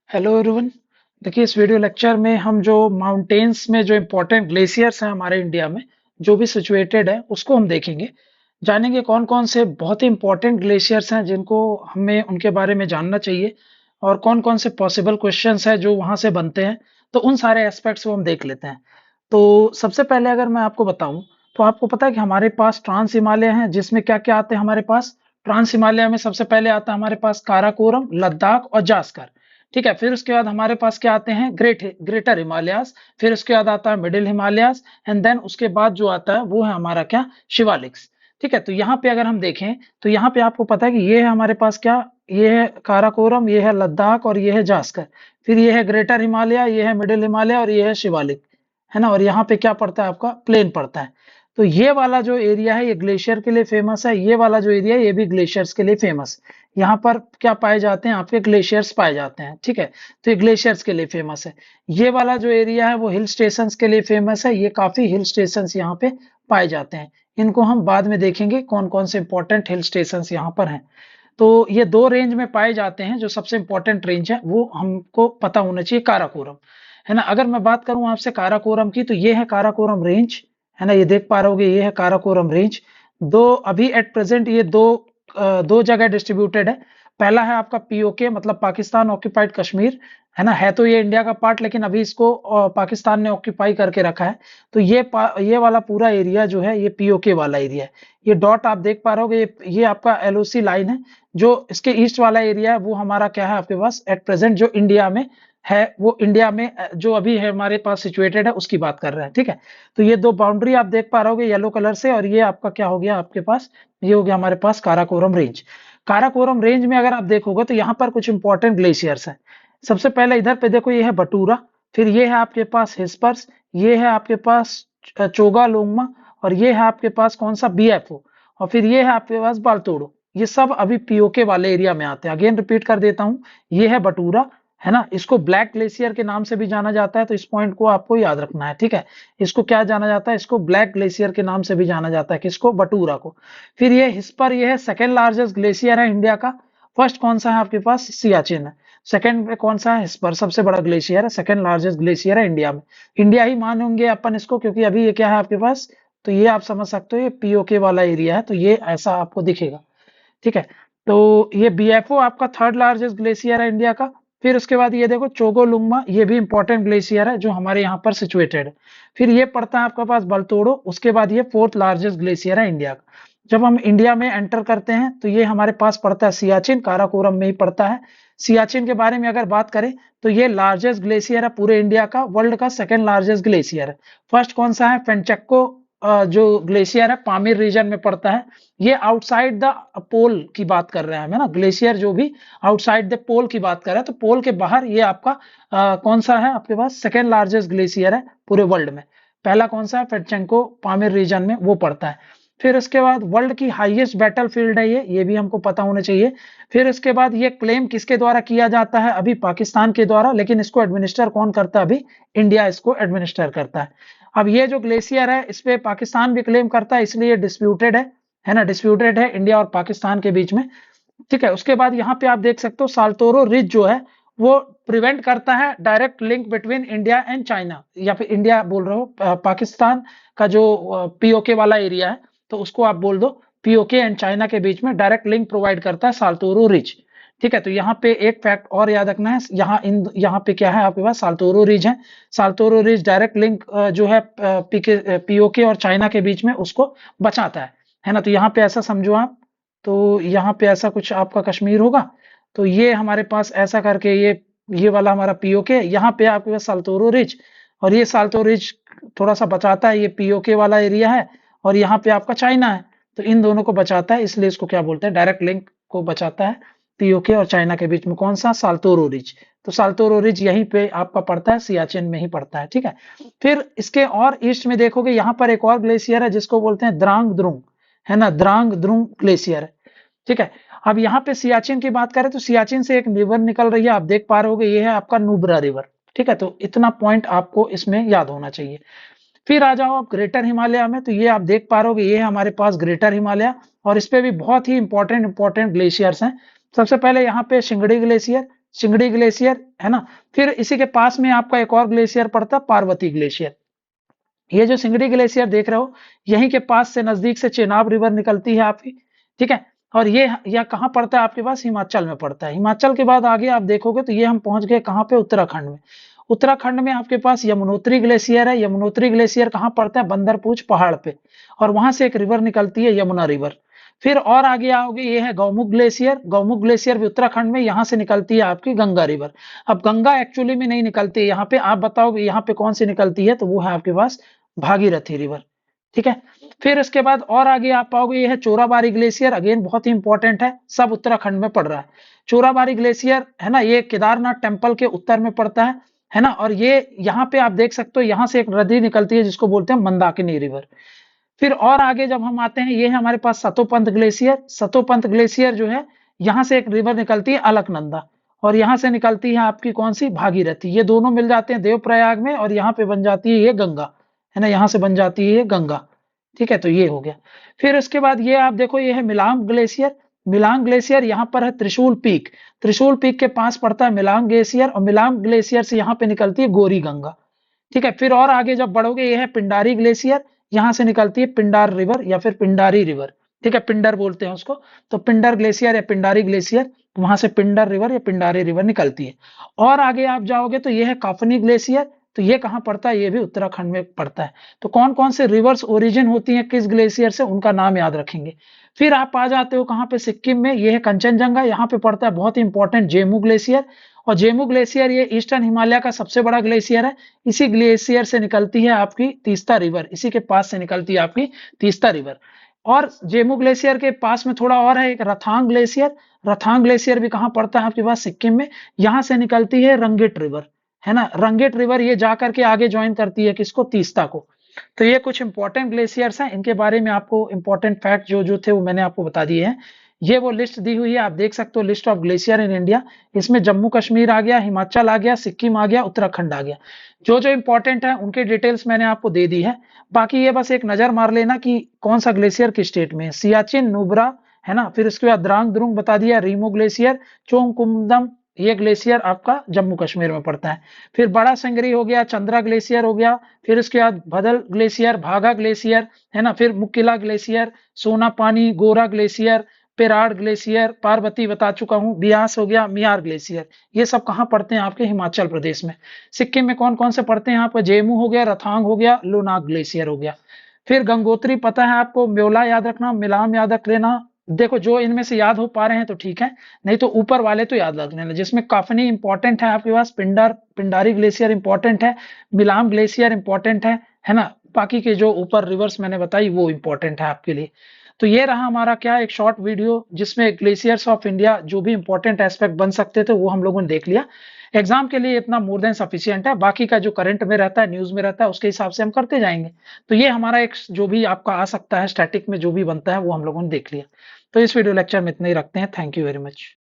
Hello everyone. देखिए इस video lecture में हम जो माउंटेन्स में जो इम्पोर्टेंट ग्लेशियर्स हैं हमारे इंडिया में जो भी सिचुएटेड है उसको हम देखेंगे। जानेंगे कौन कौन से बहुत ही इम्पोर्टेंट ग्लेशियर्स हैं जिनको हमें उनके बारे में जानना चाहिए और कौन कौन से पॉसिबल क्वेश्चंस हैं जो वहां से बनते हैं। तो उन सारे एस्पेक्ट्स को हम देख लेते हैं। तो सबसे पहले अगर मैं आपको बताऊं तो आपको पता है कि हमारे पास ट्रांस हिमालय है जिसमें क्या क्या आते हैं हमारे पास। ट्रांस हिमालय में सबसे पहले आता है हमारे पास काराकोरम, लद्दाख और जास्कर। ठीक है, फिर उसके बाद हमारे पास क्या आते हैं ग्रेटर हिमालयास। फिर उसके बाद आता है मिडिल हिमालयास एंड देन उसके बाद जो आता है वो है हमारा क्या, शिवालिक्स। ठीक है, तो यहाँ पे अगर हम देखें तो यहाँ पे आपको पता है कि ये है हमारे पास क्या, ये है काराकोरम, ये है लद्दाख और ये है जास्कर। फिर ये है ग्रेटर हिमालय, ये है मिडिल हिमालय और ये है शिवालिक, है ना। और यहाँ पे क्या पड़ता है आपका, प्लेन पड़ता है। तो ये वाला जो एरिया है ये ग्लेशियर के लिए फेमस है, ये वाला जो एरिया है ये भी ग्लेशियर्स के लिए फेमस। यहाँ पर क्या पाए जाते हैं आपके, ग्लेशियर्स पाए जाते हैं। ठीक है, तो ये ग्लेशियर्स के लिए फेमस है। ये वाला जो एरिया है वो हिल स्टेशंस के लिए फेमस है, ये काफी हिल स्टेशंस यहाँ पे पाए जाते हैं। इनको हम बाद में देखेंगे कौन कौन से इंपॉर्टेंट हिल स्टेशंस यहाँ पर हैं। तो ये दो रेंज में पाए जाते हैं, जो सबसे इंपॉर्टेंट रेंज है वो हमको पता होना चाहिए, काराकोरम, है ना। अगर मैं बात करूं आपसे काराकोरम की तो ये है काराकोरम रेंज, है ना। ये देख पा रहे होगे, ये है काराकोरम रेंज। दो अभी एट प्रेजेंट ये दो जगह डिस्ट्रीब्यूटेड है। पहला है आपका पीओके मतलब पाकिस्तान ऑक्यूपाइड कश्मीर, है ना। है तो ये इंडिया का पार्ट लेकिन अभी इसको पाकिस्तान ने ऑक्यूपाई करके रखा है। तो ये वाला पूरा एरिया जो है ये पीओके वाला एरिया है। ये डॉट आप देख पा रहे होगे, ये आपका एलओसी लाइन है। जो इसके ईस्ट वाला एरिया है वो हमारा क्या है आपके पास एट प्रेजेंट जो इंडिया में है, वो इंडिया में जो अभी है हमारे पास सिचुएटेड है उसकी बात कर रहे हैं। ठीक है, तो ये दो बाउंड्री आप देख पा रहे होगे येलो कलर से, और ये आपका क्या हो गया आपके पास, ये हो गया हमारे पास काराकोरम रेंज। काराकोरम रेंज में अगर आप देखोगे तो यहाँ पर कुछ इंपॉर्टेंट ग्लेशियर्स हैं। सबसे पहले इधर पे देखो, ये है बटूरा, फिर ये है आपके पास हिस्पर्स, ये है आपके पास चोगा लोंगमा, और ये है आपके पास कौन सा, बीएफओ, और फिर ये है आपके पास बालतोड़ो। ये सब अभी पीओके वाले एरिया में आते हैं। अगेन रिपीट कर देता हूं, ये है बटूरा, है ना। इसको ब्लैक ग्लेशियर के नाम से भी जाना जाता है, तो इस पॉइंट को आपको याद रखना है। ठीक है, इसको क्या जाना जाता है, इसको ब्लैक ग्लेशियर के नाम से भी जाना जाता है, किसको, बटूरा को। फिर ये हिस्पर, ये है सेकेंड लार्जेस्ट ग्लेशियर है इंडिया का। फर्स्ट कौन सा है आपके पास, सियाचिन है। सेकंड पे कौन सा है, हिस्पर सबसे बड़ा ग्लेशियर है, सेकंड लार्जेस्ट ग्लेशियर है इंडिया में। इंडिया ही मानेंगे अपन इसको, क्योंकि अभी ये क्या है आपके पास, तो ये आप समझ सकते हो ये पीओके वाला एरिया है, तो ये ऐसा आपको दिखेगा। ठीक है, तो ये बीएफओ आपका थर्ड लार्जेस्ट ग्लेशियर है इंडिया का। फिर उसके बाद ये देखो चोगोलुंगमा, ये भी इंपॉर्टेंट ग्लेशियर है जो हमारे यहाँ पर सिचुएटेड है। फिर ये पड़ता है आपका पास बलतोड़ो, उसके बाद ये फोर्थ लार्जेस्ट ग्लेशियर है इंडिया का। जब हम इंडिया में एंटर करते हैं तो ये हमारे पास पड़ता है सियाचिन, काराकोरम में ही पड़ता है। सियाचिन के बारे में अगर बात करें तो ये लार्जेस्ट ग्लेशियर है पूरे इंडिया का, वर्ल्ड का सेकंड लार्जेस्ट ग्लेशियर है। फर्स्ट कौन सा है, फेंचक्को जो ग्लेशियर है पामीर रीजन में पड़ता है। ये आउटसाइड द पोल की बात कर रहे हैं हम, है ना। ग्लेशियर जो भी आउटसाइड द पोल की बात कर रहे हैं, तो पोल के बाहर ये आपका कौन सा है आपके पास, सेकेंड लार्जेस्ट ग्लेशियर है पूरे वर्ल्ड में। पहला कौन सा है, फेंचेंको पामीर रीजन में वो पड़ता है। फिर उसके बाद वर्ल्ड की हाईएस्ट बैटल फील्ड है ये भी हमको पता होना चाहिए। फिर उसके बाद ये क्लेम किसके द्वारा किया जाता है, अभी पाकिस्तान के द्वारा, लेकिन इसको एडमिनिस्टर कौन करता है, अभी इंडिया इसको एडमिनिस्टर करता है। अब ये जो ग्लेशियर है इस पे पाकिस्तान भी क्लेम करता है, इसलिए डिस्प्यूटेड है ना, डिस्प्यूटेड है इंडिया और पाकिस्तान के बीच में। ठीक है, उसके बाद यहाँ पे आप देख सकते हो साल्तोरो रिज जो है वो प्रिवेंट करता है direct link between India and China, या फिर इंडिया बोल रहे हो, पाकिस्तान का जो पीओके वाला एरिया है तो उसको आप बोल दो, पीओके एंड चाइना के बीच में डायरेक्ट लिंक प्रोवाइड करता है साल्तोरो रिज। ठीक है, तो यहाँ पे एक फैक्ट और याद रखना है, यहाँ पे क्या है आपके पास, साल्तोरो रिज है। साल्तोरो रिज डायरेक्ट लिंक जो है पीओके और चाइना के बीच में उसको बचाता है ना। तो यहाँ पे ऐसा समझो आप, तो यहाँ पे ऐसा कुछ आपका कश्मीर होगा, तो ये हमारे पास ऐसा करके ये वाला हमारा पीओके, यहाँ पे आपके पास साल्तोरो रिज, और ये साल्तोरो रिज थोड़ा सा बचाता है, ये पीओके वाला एरिया है, और यहाँ पे आपका चाइना है, तो इन दोनों को बचाता है, इसलिए इसको क्या बोलते हैं, डायरेक्ट लिंक को बचाता है पीओके और चाइना के बीच में, कौन सा, साल्तोरो रिज। तो साल्तोरो रिज यहीं पे आपका पड़ता है, सियाचिन में ही पड़ता है। ठीक है, फिर इसके और ईस्ट में देखोगे यहाँ पर एक और ग्लेशियर है जिसको बोलते हैं द्रांग द्रुंग, है ना, द्रांग द्रुंग ग्लेशियर है। ठीक है, अब यहाँ पे सियाचिन की बात करें तो सियाचिन से एक रिवर निकल रही है, आप देख पा रहे होगे, ये है आपका नुब्रा रिवर। ठीक है, तो इतना पॉइंट आपको इसमें याद होना चाहिए। फिर आ जाओ आप ग्रेटर हिमालय में, तो ये आप देख पा रहे होगे, ये है हमारे पास ग्रेटर हिमालय, और इस पे भी बहुत ही इंपॉर्टेंट ग्लेशियर्स हैं। सबसे पहले यहाँ पे शिंगड़ी ग्लेशियर, सिंगड़ी ग्लेशियर, है ना। फिर इसी के पास में आपका एक और ग्लेशियर पड़ता है, पार्वती ग्लेशियर। ये जो सिंगड़ी ग्लेशियर देख रहे हो, यहीं के पास से नजदीक से चेनाब रिवर निकलती है आपकी, ठीक है। और ये यह कहाँ पड़ता है आपके पास, हिमाचल में पड़ता है। हिमाचल के बाद आगे आप देखोगे तो ये हम पहुंच गए कहाँ पे, उत्तराखंड में। उत्तराखंड में आपके पास यमुनोत्री ग्लेशियर है। यमुनोत्री ग्लेशियर कहाँ पड़ता है, बंदरपूछ पहाड़ पे, और वहां से एक रिवर निकलती है, यमुना रिवर। फिर और आगे आओगे, ये है गौमुख ग्लेशियर। गौमुख ग्लेशियर भी उत्तराखंड में, यहाँ से निकलती है आपकी गंगा रिवर। अब गंगा एक्चुअली में नहीं निकलती यहाँ पे, आप बताओगे यहाँ पे कौन सी निकलती है, तो वो है आपके पास भागीरथी रिवर, ठीक है। फिर इसके बाद और आगे आप पाओगे, ये है चोराबारी ग्लेशियर। अगेन बहुत ही इंपॉर्टेंट है, सब उत्तराखंड में पड़ रहा है। चोराबारी ग्लेशियर, है ना, ये केदारनाथ टेम्पल के उत्तर में पड़ता है ना। और ये यहाँ पे आप देख सकते हो, यहाँ से एक नदी निकलती है जिसको बोलते हैं मंदाकिनी रिवर। फिर और आगे जब हम आते हैं, ये है हमारे पास सतोपंथ ग्लेशियर। सतोपंथ ग्लेशियर जो है, यहाँ से एक रिवर निकलती है अलकनंदा, और यहाँ से निकलती है आपकी कौन सी, भागीरथी। ये दोनों मिल जाते हैं देवप्रयाग में, और यहाँ पे बन जाती है ये गंगा, है ना, यहाँ से बन जाती है ये गंगा, ठीक है। तो ये हो गया। फिर उसके बाद ये आप देखो, ये है मिलांग ग्लेशियर। मिलांग ग्लेशियर यहाँ पर है त्रिशूल पीक। त्रिशूल पीक के पास पड़ता है मिलांग ग्लेशियर, और मिलांग ग्लेशियर से यहाँ पे निकलती है गोरी गंगा, ठीक है। फिर और आगे जब बढ़ोगे, ये है पिंडारी ग्लेशियर। यहाँ से निकलती है पिंडार रिवर या फिर पिंडारी रिवर, ठीक है, पिंडर बोलते हैं उसको। तो पिंडर ग्लेशियर या पिंडारी ग्लेशियर, वहां से पिंडर रिवर या पिंडारी रिवर निकलती है। और आगे आप जाओगे तो ये है काफनी ग्लेशियर। तो ये कहाँ पड़ता है, ये भी उत्तराखंड में पड़ता है। तो कौन कौन से रिवर्स ओरिजिन होती हैं किस ग्लेशियर से, उनका नाम याद रखेंगे। फिर आप आ जाते हो कहाँ पे, सिक्किम में। ये है कंचनजंगा, यहाँ पे पड़ता है बहुत ही इंपॉर्टेंट जेमू ग्लेशियर। और जेमू ग्लेशियर ये ईस्टर्न हिमालय का सबसे बड़ा ग्लेशियर है। इसी ग्लेशियर से निकलती है आपकी तीस्ता रिवर, इसी के पास से निकलती है आपकी तीस्ता रिवर। और जेमू ग्लेशियर के पास में थोड़ा और है एक रथांग ग्लेशियर। रथांग ग्लेशियर भी कहाँ पड़ता है आपके पास, सिक्किम में। यहाँ से निकलती है रंगिट रिवर, है ना। रंगिट रिवर ये जाकर के आगे ज्वाइन करती है किसको, तीस्ता को। तो ये कुछ इंपॉर्टेंट ग्लेशियर्स हैं, इनके बारे में आपको इंपॉर्टेंट फैक्ट जो जो थे वो मैंने आपको बता दिए हैं। ये वो लिस्ट दी हुई है, आप देख सकते हो, list of glacier in India. इसमें जम्मू कश्मीर आ गया, हिमाचल आ गया, सिक्किम आ गया, उत्तराखंड आ गया। जो जो इंपॉर्टेंट है उनके डिटेल्स मैंने आपको दे दी है। बाकी ये बस एक नजर मार लेना कि कौन सा ग्लेशियर किस स्टेट में है। सियाचिन, नुब्रा, है ना। फिर उसके बाद द्रांग द्रुंग बता दिया, रीमो ग्लेशियर, चोंगकुमदम, ये ग्लेशियर आपका जम्मू कश्मीर में पड़ता है। फिर बड़ा संगरी हो गया, चंद्रा ग्लेशियर हो गया। फिर उसके बाद भदल ग्लेशियर, भागा ग्लेशियर, है ना। फिर मुकिला ग्लेशियर, सोना पानी, गोरा ग्लेशियर, पेराड़ ग्लेशियर, पार्वती बता चुका हूँ, बियास हो गया, मियार ग्लेशियर। ये सब कहाँ पड़ते हैं आपके, हिमाचल प्रदेश में। सिक्किम में कौन कौन से पड़ते हैं आपको, जेमू हो गया, रथांग हो गया, लोनाक ग्लेशियर हो गया। फिर गंगोत्री पता है आपको, म्योला याद रखना, मिलाम याद रख लेना। देखो जो इनमें से याद हो पा रहे हैं तो ठीक है, नहीं तो ऊपर वाले तो याद रख लेना। जिसमें काफनी इंपॉर्टेंट है आपके पास, पिंडारी ग्लेशियर इंपॉर्टेंट है, मिलाम ग्लेशियर इंपॉर्टेंट है ना। बाकी के जो ऊपर रिवर्स मैंने बताई वो इंपॉर्टेंट है आपके लिए। तो ये रहा हमारा क्या, एक शॉर्ट वीडियो जिसमें ग्लेशियर्स ऑफ इंडिया जो भी इंपॉर्टेंट एस्पेक्ट बन सकते थे वो हम लोगों ने देख लिया। एग्जाम के लिए इतना मोर देन सफिशियंट है, बाकी का जो करंट में रहता है, न्यूज में रहता है, उसके हिसाब से हम करते जाएंगे। तो ये हमारा एक जो भी आपका आ सकता है स्टैटिक में जो भी बनता है वो हम लोगों ने देख लिया। तो इस वीडियो लेक्चर में इतना ही रखते हैं। Thank you very much.